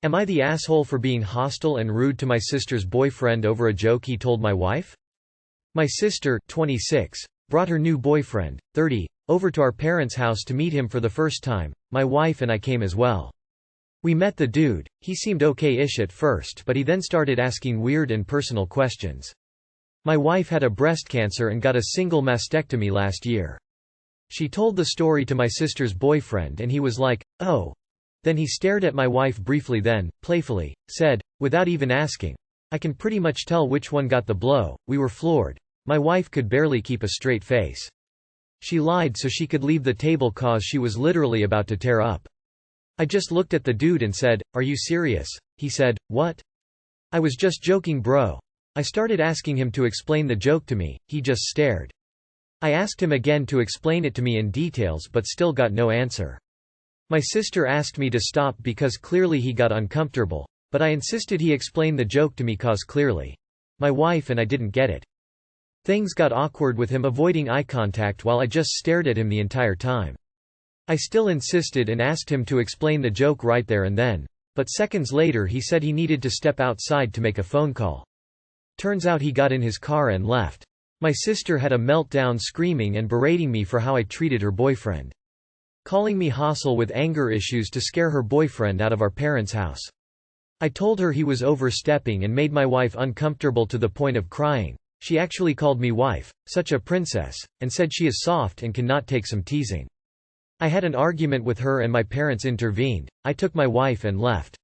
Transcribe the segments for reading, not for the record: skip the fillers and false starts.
Am I the asshole for being hostile and rude to my sister's boyfriend over a joke he told my wife? My sister, 26, brought her new boyfriend, 30, over to our parents' house to meet him for the first time. My wife and I came as well. We met the dude. He seemed okay-ish at first, but he then started asking weird and personal questions. My wife had a breast cancer and got a single mastectomy last year. She told the story to my sister's boyfriend and he was like, "Oh." Then he stared at my wife briefly, then, playfully, said, without even asking, "I can pretty much tell which one got the blow." We were floored. My wife could barely keep a straight face. She lied so she could leave the table cause she was literally about to tear up. I just looked at the dude and said, "Are you serious?" He said, "What?" I was just joking, bro. I started asking him to explain the joke to me, he just stared. I asked him again to explain it to me in details but still got no answer. My sister asked me to stop because clearly he got uncomfortable, but I insisted he explain the joke to me cause clearly my wife and I didn't get it. Things got awkward with him avoiding eye contact while I just stared at him the entire time. I still insisted and asked him to explain the joke right there and then, but seconds later he said he needed to step outside to make a phone call. Turns out he got in his car and left. My sister had a meltdown screaming and berating me for how I treated her boyfriend. Calling me hostile with anger issues to scare her boyfriend out of our parents' house. I told her he was overstepping and made my wife uncomfortable to the point of crying. She actually called me wife, such a princess, and said she is soft and cannot take some teasing. I had an argument with her and my parents intervened. I took my wife and left.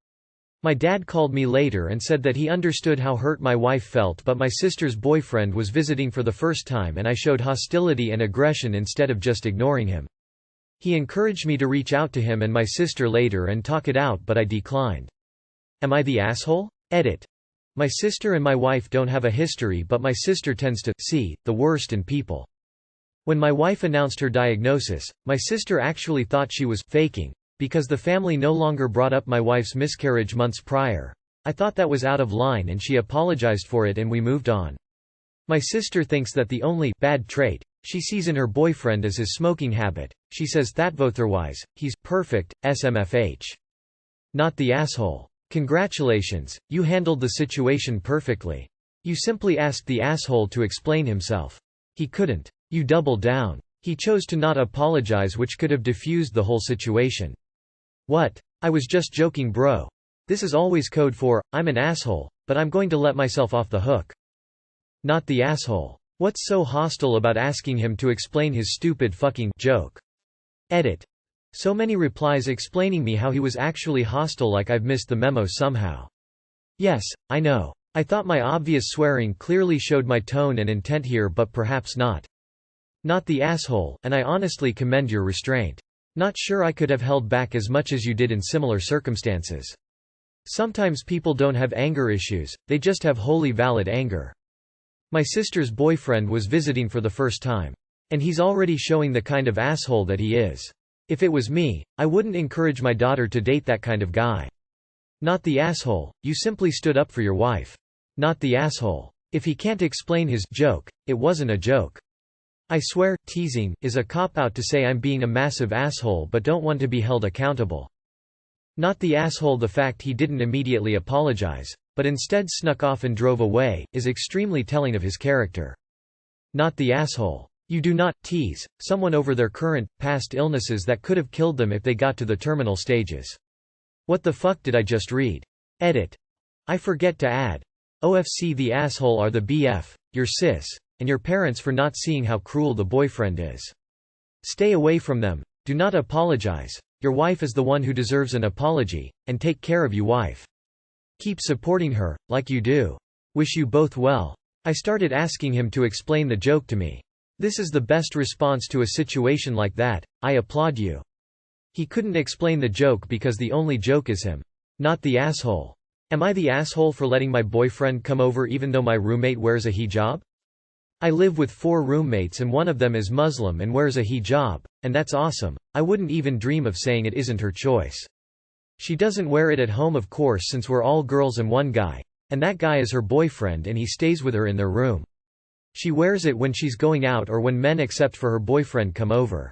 My dad called me later and said that he understood how hurt my wife felt, but my sister's boyfriend was visiting for the first time and I showed hostility and aggression instead of just ignoring him. He encouraged me to reach out to him and my sister later and talk it out, but I declined. Am I the asshole? Edit. My sister and my wife don't have a history, but my sister tends to see the worst in people. When my wife announced her diagnosis, my sister actually thought she was faking, because the family no longer brought up my wife's miscarriage months prior. I thought that was out of line and she apologized for it and we moved on. My sister thinks that the only bad trait she sees in her boyfriend is his smoking habit. She says that otherwise, he's perfect, SMFH. Not the asshole. Congratulations, you handled the situation perfectly. You simply asked the asshole to explain himself. He couldn't. You doubled down. He chose to not apologize, which could have diffused the whole situation. What? I was just joking, bro. This is always code for, I'm an asshole, but I'm going to let myself off the hook. Not the asshole. What's so hostile about asking him to explain his stupid fucking joke? Edit. So many replies explaining me how he was actually hostile, like I've missed the memo somehow. Yes, I know. I thought my obvious swearing clearly showed my tone and intent here, but perhaps not. Not the asshole, and I honestly commend your restraint. Not sure I could have held back as much as you did in similar circumstances. Sometimes people don't have anger issues, they just have wholly valid anger. My sister's boyfriend was visiting for the first time. And he's already showing the kind of asshole that he is. If it was me, I wouldn't encourage my daughter to date that kind of guy. Not the asshole, you simply stood up for your wife. Not the asshole. If he can't explain his joke, it wasn't a joke. I swear, teasing is a cop-out to say I'm being a massive asshole but don't want to be held accountable. Not the asshole. The fact he didn't immediately apologize, but instead snuck off and drove away, is extremely telling of his character. Not the asshole. You do not tease someone over their current, past illnesses that could have killed them if they got to the terminal stages. What the fuck did I just read? Edit. I forget to add. OFC the asshole are the BF, your sis, and your parents for not seeing how cruel the boyfriend is. Stay away from them. Do not apologize. Your wife is the one who deserves an apology, and take care of you, wife. Keep supporting her, like you do. Wish you both well. I started asking him to explain the joke to me. This is the best response to a situation like that. I applaud you. He couldn't explain the joke because the only joke is him. Not the asshole. Am I the asshole for letting my boyfriend come over even though my roommate wears a hijab? I live with 4 roommates and one of them is Muslim and wears a hijab, and that's awesome. I wouldn't even dream of saying it isn't her choice. She doesn't wear it at home, of course, since we're all girls and one guy, and that guy is her boyfriend and he stays with her in their room. She wears it when she's going out or when men except for her boyfriend come over.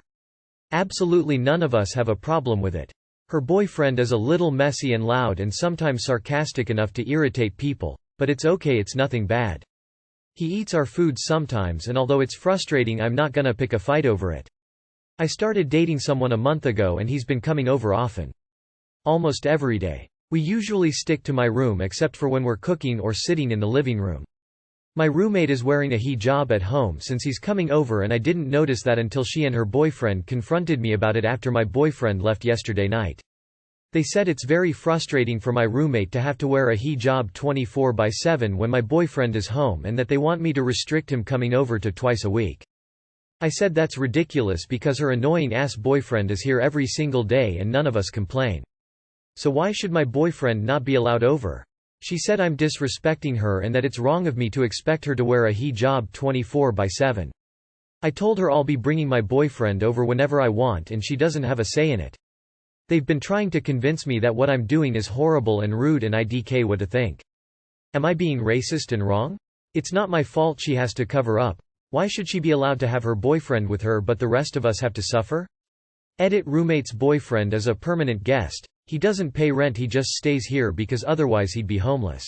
Absolutely none of us have a problem with it. Her boyfriend is a little messy and loud and sometimes sarcastic enough to irritate people, but it's okay, it's nothing bad. He eats our food sometimes, and although it's frustrating, I'm not gonna pick a fight over it. I started dating someone a month ago and he's been coming over often. Almost every day. We usually stick to my room except for when we're cooking or sitting in the living room. My roommate is wearing a hijab at home since he's coming over, and I didn't notice that until she and her boyfriend confronted me about it after my boyfriend left yesterday night. They said it's very frustrating for my roommate to have to wear a hijab 24/7 when my boyfriend is home, and that they want me to restrict him coming over to twice a week. I said that's ridiculous because her annoying ass boyfriend is here every single day and none of us complain. So why should my boyfriend not be allowed over? She said I'm disrespecting her and that it's wrong of me to expect her to wear a hijab 24/7. I told her I'll be bringing my boyfriend over whenever I want and she doesn't have a say in it. They've been trying to convince me that what I'm doing is horrible and rude and IDK what to think. Am I being racist and wrong? It's not my fault she has to cover up. Why should she be allowed to have her boyfriend with her but the rest of us have to suffer? Edit roommate's boyfriend is a permanent guest. He doesn't pay rent, he just stays here because otherwise he'd be homeless.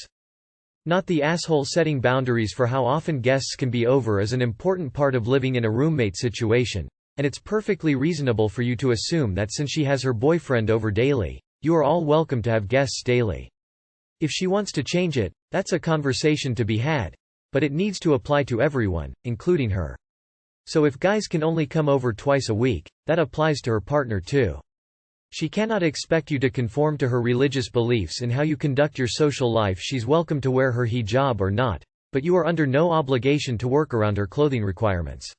Not the asshole. Setting boundaries for how often guests can be over is an important part of living in a roommate situation, and it's perfectly reasonable for you to assume that since she has her boyfriend over daily, you are all welcome to have guests daily. If she wants to change it, that's a conversation to be had, but it needs to apply to everyone, including her. So if guys can only come over twice a week, that applies to her partner too. She cannot expect you to conform to her religious beliefs in how you conduct your social life. She's welcome to wear her hijab or not, but you are under no obligation to work around her clothing requirements.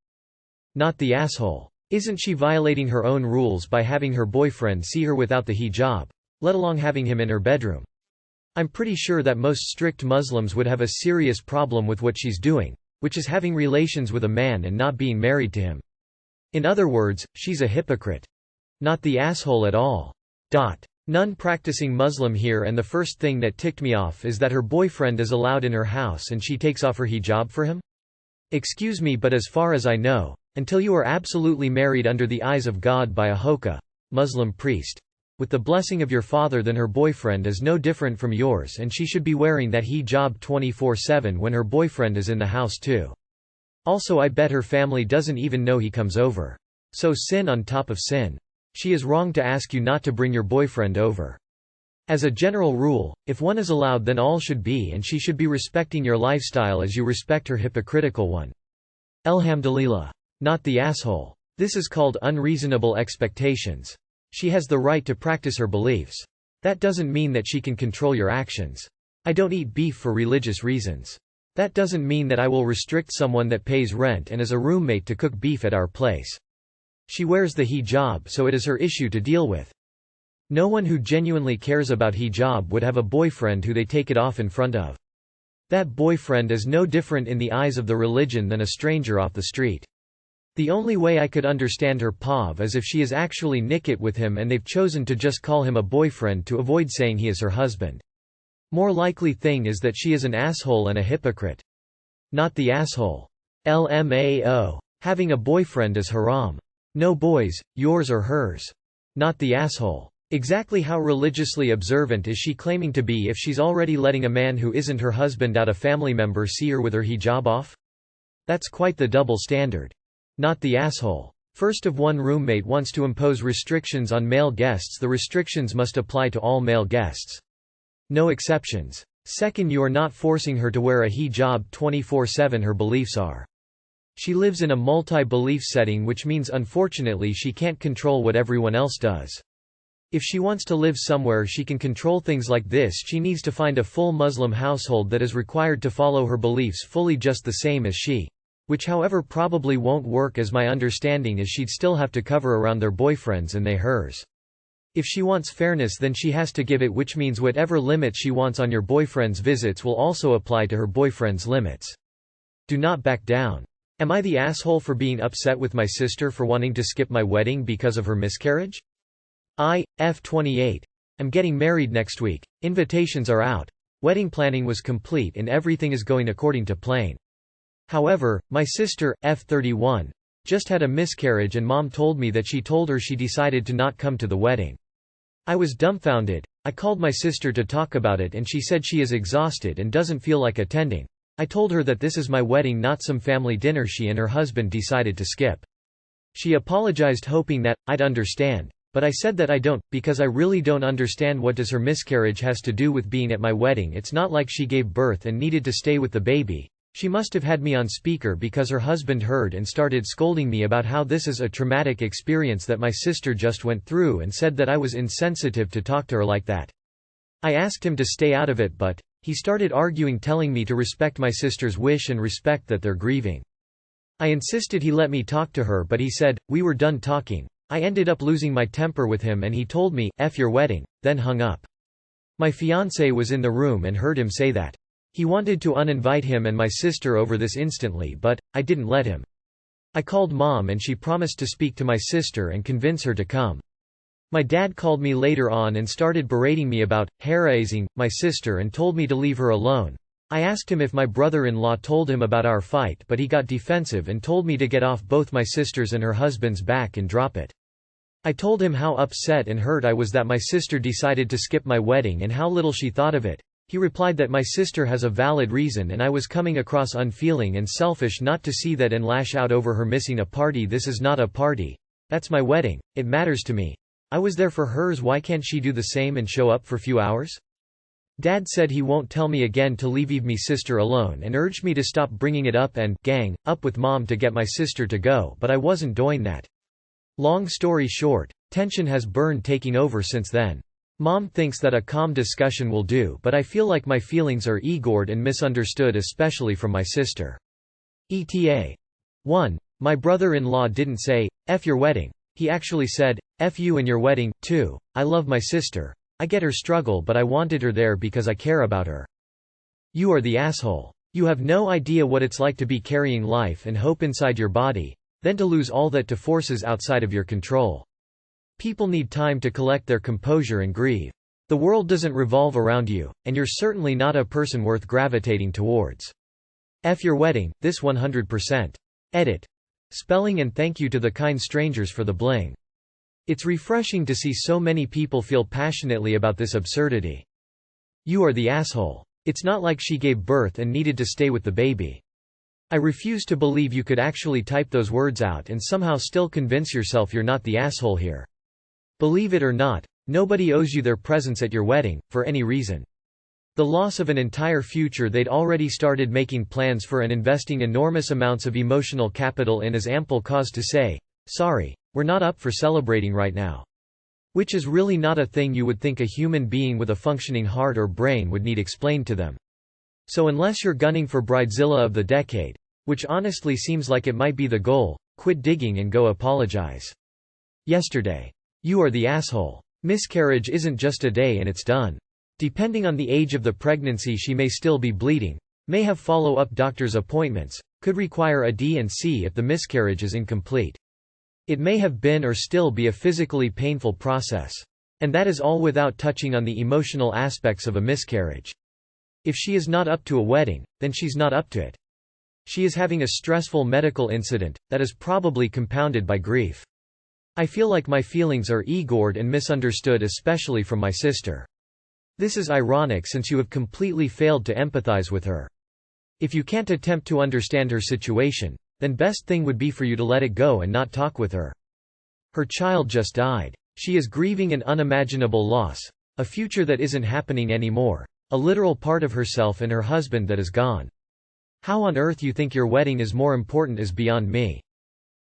Not the asshole. Isn't she violating her own rules by having her boyfriend see her without the hijab, let alone having him in her bedroom? I'm pretty sure that most strict Muslims would have a serious problem with what she's doing, which is having relations with a man and not being married to him. In other words, she's a hypocrite. Not the asshole at all. None practicing Muslim here, and the first thing that ticked me off is that her boyfriend is allowed in her house and she takes off her hijab for him? Excuse me, but as far as I know, until you are absolutely married under the eyes of God by a hoqa, Muslim priest, with the blessing of your father, then her boyfriend is no different from yours and she should be wearing that hijab 24/7 when her boyfriend is in the house too. Also, I bet her family doesn't even know he comes over. So sin on top of sin. She is wrong to ask you not to bring your boyfriend over. As a general rule, if one is allowed, then all should be, and she should be respecting your lifestyle as you respect her hypocritical one. Alhamdulillah. Not the asshole. This is called unreasonable expectations. She has the right to practice her beliefs. That doesn't mean that she can control your actions. I don't eat beef for religious reasons. That doesn't mean that I will restrict someone that pays rent and is a roommate to cook beef at our place. She wears the hijab, so it is her issue to deal with. No one who genuinely cares about hijab would have a boyfriend who they take it off in front of. That boyfriend is no different in the eyes of the religion than a stranger off the street. The only way I could understand her pav is if she is actually nikket with him and they've chosen to just call him a boyfriend to avoid saying he is her husband. More likely thing is that she is an asshole and a hypocrite. Not the asshole. LMAO. Having a boyfriend is haram. No boys, yours or hers. Not the asshole. Exactly how religiously observant is she claiming to be if she's already letting a man who isn't her husband out a family member see her with her hijab off? That's quite the double standard. Not the asshole. First, if one roommate wants to impose restrictions on male guests, the restrictions must apply to all male guests. No exceptions. Second, you are not forcing her to wear a hijab 24/7. Her beliefs are. She lives in a multi-belief setting, which means unfortunately she can't control what everyone else does. If she wants to live somewhere she can control things like this, she needs to find a full Muslim household that is required to follow her beliefs fully just the same as she. Which however probably won't work, as my understanding is she'd still have to cover around their boyfriends and they hers. If she wants fairness, then she has to give it, which means whatever limits she wants on your boyfriend's visits will also apply to her boyfriend's limits. Do not back down. Am I the asshole for being upset with my sister for wanting to skip my wedding because of her miscarriage? F28. I'm getting married next week. Invitations are out. Wedding planning was complete and everything is going according to plan. However, my sister, F31, just had a miscarriage and mom told me that she told her she decided to not come to the wedding. I was dumbfounded. I called my sister to talk about it and she said she is exhausted and doesn't feel like attending. I told her that this is my wedding, not some family dinner she and her husband decided to skip. She apologized hoping that I'd understand. But I said that I don't, because I really don't understand what does her miscarriage has to do with being at my wedding. It's not like she gave birth and needed to stay with the baby. She must have had me on speaker because her husband heard and started scolding me about how this is a traumatic experience that my sister just went through and said that I was insensitive to talk to her like that. I asked him to stay out of it, but he started arguing, telling me to respect my sister's wish and respect that they're grieving. I insisted he let me talk to her, but he said, we were done talking. I ended up losing my temper with him and he told me, "F your wedding," then hung up. My fiancé was in the room and heard him say that. He wanted to uninvite him and my sister over this instantly, but I didn't let him. I called Mom and she promised to speak to my sister and convince her to come. My dad called me later on and started berating me about harassing my sister and told me to leave her alone. I asked him if my brother-in-law told him about our fight, but he got defensive and told me to get off both my sister's and her husband's back and drop it. I told him how upset and hurt I was that my sister decided to skip my wedding and how little she thought of it. He replied that my sister has a valid reason and I was coming across unfeeling and selfish not to see that and lash out over her missing a party. This is not a party. That's my wedding. It matters to me. I was there for hers. Why can't she do the same and show up for few hours? Dad said he won't tell me again to leave me sister alone and urged me to stop bringing it up and gang up with Mom to get my sister to go, but I wasn't doing that. Long story short, tension has burned, taking over since then. Mom thinks that a calm discussion will do, but I feel like my feelings are ignored and misunderstood, especially from my sister. ETA. 1. My brother-in-law didn't say, "F your wedding." He actually said, "F you and your wedding." 2. I love my sister. I get her struggle, but I wanted her there because I care about her. You are the asshole. You have no idea what it's like to be carrying life and hope inside your body, then to lose all that to forces outside of your control. People need time to collect their composure and grieve. The world doesn't revolve around you, and you're certainly not a person worth gravitating towards. F your wedding, this 100%. Edit. Spelling, and thank you to the kind strangers for the bling. It's refreshing to see so many people feel passionately about this absurdity. You are the asshole. It's not like she gave birth and needed to stay with the baby. I refuse to believe you could actually type those words out and somehow still convince yourself you're not the asshole here. Believe it or not, nobody owes you their presence at your wedding, for any reason. The loss of an entire future they'd already started making plans for and investing enormous amounts of emotional capital in is ample cause to say, "Sorry, we're not up for celebrating right now." Which is really not a thing you would think a human being with a functioning heart or brain would need explained to them. So unless you're gunning for Bridezilla of the decade, which honestly seems like it might be the goal, quit digging and go apologize. Yesterday. You are the asshole. Miscarriage isn't just a day and it's done. Depending on the age of the pregnancy, she may still be bleeding, may have follow-up doctor's appointments, could require a D&C if the miscarriage is incomplete. It may have been or still be a physically painful process. And that is all without touching on the emotional aspects of a miscarriage. If she is not up to a wedding, then she's not up to it. She is having a stressful medical incident, that is probably compounded by grief. I feel like my feelings are ignored and misunderstood, especially from my sister. This is ironic since you have completely failed to empathize with her. If you can't attempt to understand her situation, then best thing would be for you to let it go and not talk with her. Her child just died. She is grieving an unimaginable loss, a future that isn't happening anymore, a literal part of herself and her husband that is gone. How on earth you think your wedding is more important is beyond me.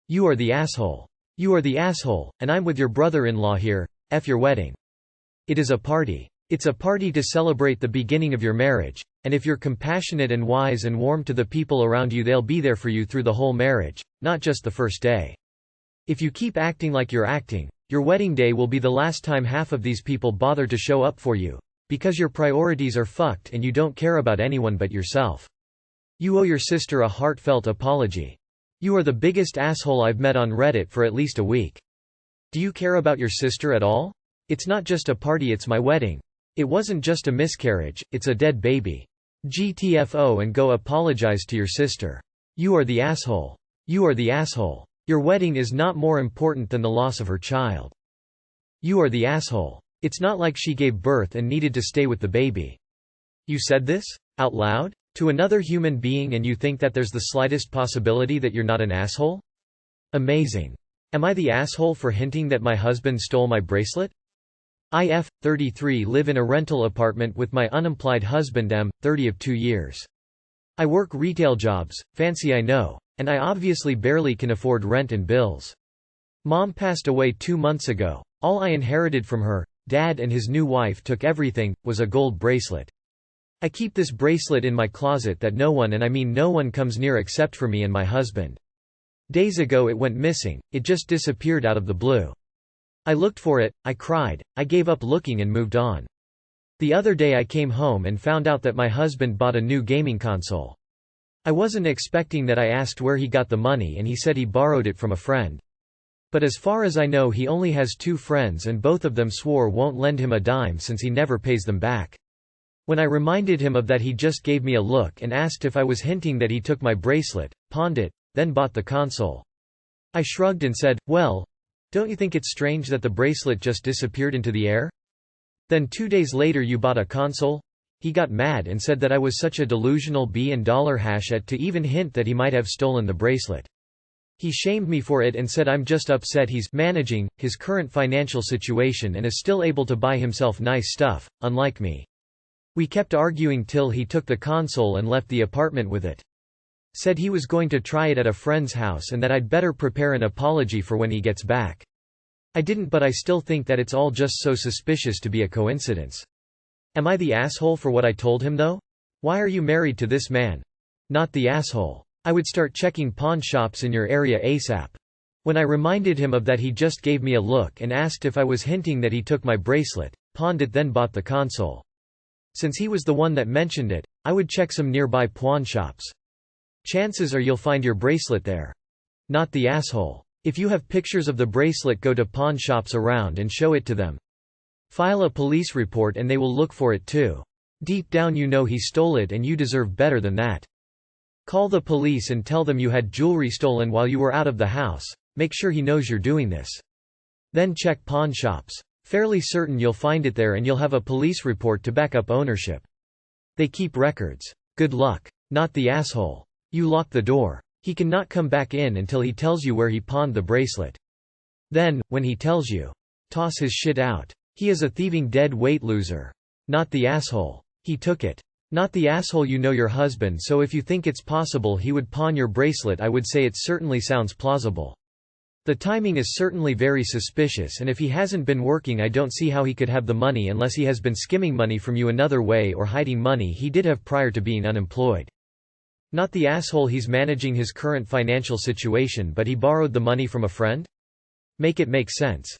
You are the asshole. You are the asshole, and I'm with your brother-in-law here. F your wedding. It is a party. It's a party to celebrate the beginning of your marriage, and if you're compassionate and wise and warm to the people around you, they'll be there for you through the whole marriage, not just the first day. If you keep acting like you're acting, your wedding day will be the last time half of these people bother to show up for you, because your priorities are fucked and you don't care about anyone but yourself. You owe your sister a heartfelt apology. You are the biggest asshole I've met on Reddit for at least a week. Do you care about your sister at all? It's not just a party, it's my wedding. It wasn't just a miscarriage, it's a dead baby. GTFO, and go apologize to your sister. You are the asshole. You are the asshole. Your wedding is not more important than the loss of her child. You are the asshole. It's not like she gave birth and needed to stay with the baby." You said this? Out loud? To another human being, and you think that there's the slightest possibility that you're not an asshole? Amazing. Am I the asshole for hinting that my husband stole my bracelet? IF, 33, live in a rental apartment with my unemployed husband M, 30 of 2 years. I work retail jobs, fancy I know, and I obviously barely can afford rent and bills. Mom passed away 2 months ago. All I inherited from her, Dad and his new wife took everything, was a gold bracelet. I keep this bracelet in my closet that no one, and I mean no one, comes near except for me and my husband. Days ago it went missing, it just disappeared out of the blue. I looked for it, I cried, I gave up looking and moved on. The other day I came home and found out that my husband bought a new gaming console. I wasn't expecting that. I asked where he got the money and he said he borrowed it from a friend. But as far as I know he only has 2 friends and both of them swore won't lend him a dime since he never pays them back. When I reminded him of that, he just gave me a look and asked if I was hinting that he took my bracelet, pawned it, then bought the console. I shrugged and said, well, don't you think it's strange that the bracelet just disappeared into the air? Then 2 days later you bought a console? He got mad and said that I was such a delusional $$ to even hint that he might have stolen the bracelet. He shamed me for it and said I'm just upset he's managing his current financial situation and is still able to buy himself nice stuff, unlike me. We kept arguing till he took the console and left the apartment with it. Said he was going to try it at a friend's house and that I'd better prepare an apology for when he gets back. I didn't, but I still think that it's all just so suspicious to be a coincidence. Am I the asshole for what I told him though? Why are you married to this man? Not the asshole. I would start checking pawn shops in your area ASAP. When I reminded him of that, he just gave me a look and asked if I was hinting that he took my bracelet, pawned it, then bought the console. Since he was the one that mentioned it, I would check some nearby pawn shops. Chances are you'll find your bracelet there. Not the asshole. If you have pictures of the bracelet, go to pawn shops around and show it to them. File a police report and they will look for it too. Deep down you know he stole it and you deserve better than that. Call the police and tell them you had jewelry stolen while you were out of the house. Make sure he knows you're doing this. Then check pawn shops. Fairly certain you'll find it there and you'll have a police report to back up ownership. They keep records. Good luck. Not the asshole. You lock the door. He cannot come back in until he tells you where he pawned the bracelet. Then, when he tells you, toss his shit out. He is a thieving dead weight loser. Not the asshole. He took it. Not the asshole. You know your husband, so if you think it's possible he would pawn your bracelet, I would say it certainly sounds plausible. The timing is certainly very suspicious, and if he hasn't been working, I don't see how he could have the money unless he has been skimming money from you another way or hiding money he did have prior to being unemployed. Not the asshole. He's managing his current financial situation, but he borrowed the money from a friend? Make it make sense.